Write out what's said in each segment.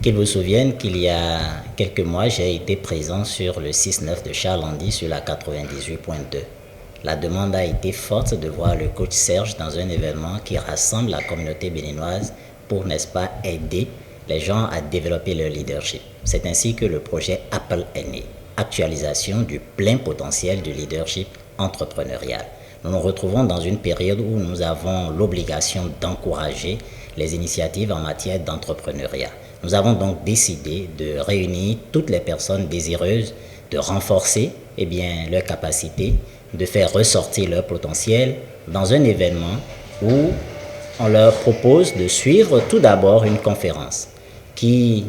Qu'il vous souvienne qu'il y a quelques mois, j'ai été présent sur le 6-9 de Charles-Andy sur la 98.2. La demande a été forte de voir le coach Serge dans un événement qui rassemble la communauté béninoise pour, n'est-ce pas, aider les gens à développer leur leadership. C'est ainsi que le projet Apple est né, actualisation du plein potentiel du leadership entrepreneurial. Nous nous retrouvons dans une période où nous avons l'obligation d'encourager les initiatives en matière d'entrepreneuriat. Nous avons donc décidé de réunir toutes les personnes désireuses de renforcer leurs capacités, de faire ressortir leur potentiel dans un événement où on leur propose de suivre tout d'abord une conférence qui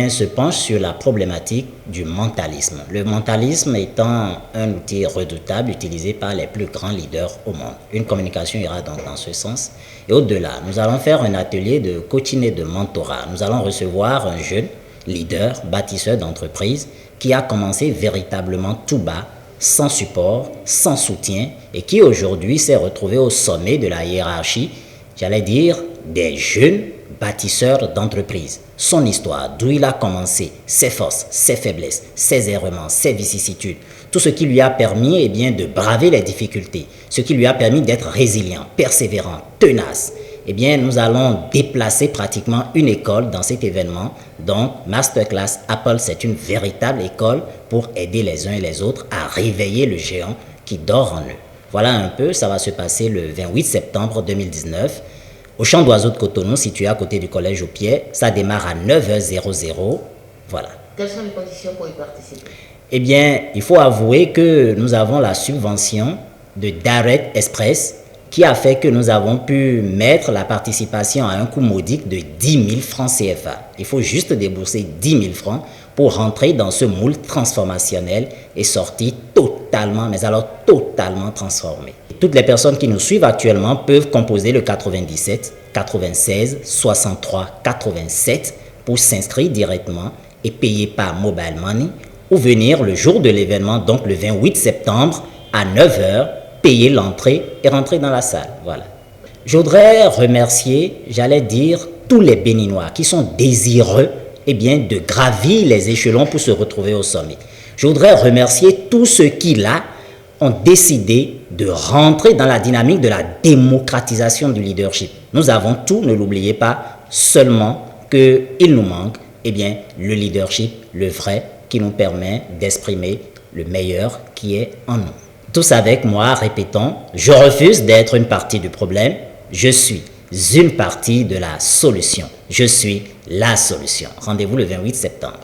se penche sur la problématique du mentalisme. Le mentalisme étant un outil redoutable utilisé par les plus grands leaders au monde. Une communication ira donc dans ce sens. Et au-delà, nous allons faire un atelier de coaching et de mentorat. Nous allons recevoir un jeune leader, bâtisseur d'entreprise, qui a commencé véritablement tout bas, sans support, sans soutien, et qui aujourd'hui s'est retrouvé au sommet de la hiérarchie, j'allais dire, des jeunes bâtisseur d'entreprise. Son histoire, d'où il a commencé, ses forces, ses faiblesses, ses errements, ses vicissitudes, tout ce qui lui a permis de braver les difficultés, ce qui lui a permis d'être résilient, persévérant, tenace. Nous allons déplacer pratiquement une école dans cet événement. Donc, Masterclass Apple, c'est une véritable école pour aider les uns et les autres à réveiller le géant qui dort en eux. Voilà un peu, ça va se passer le 28 septembre 2019. Au champ d'oiseaux de Cotonou, situé à côté du collège au pied, ça démarre à 9h00. Voilà. Quelles sont les conditions pour y participer? Il faut avouer que nous avons la subvention de Direct Express qui a fait que nous avons pu mettre la participation à un coût modique de 10 000 francs CFA. Il faut juste débourser 10 000 francs pour rentrer dans ce moule transformationnel et sortir totalement, mais alors totalement transformé. Toutes les personnes qui nous suivent actuellement peuvent composer le 97 96 63 87 pour s'inscrire directement et payer par Mobile Money ou venir le jour de l'événement, donc le 28 septembre à 9h, payer l'entrée et rentrer dans la salle. Voilà. Je voudrais remercier, tous les Béninois qui sont désireux de gravir les échelons pour se retrouver au sommet. Je voudrais remercier tous ceux qui, là, ont décidé de rentrer dans la dynamique de la démocratisation du leadership. Nous avons tout, ne l'oubliez pas, seulement qu'il nous manque le leadership, le vrai, qui nous permet d'exprimer le meilleur qui est en nous. Tous avec moi, répétons, je refuse d'être une partie du problème, je suis une partie de la solution. Je suis la solution. Rendez-vous le 28 septembre.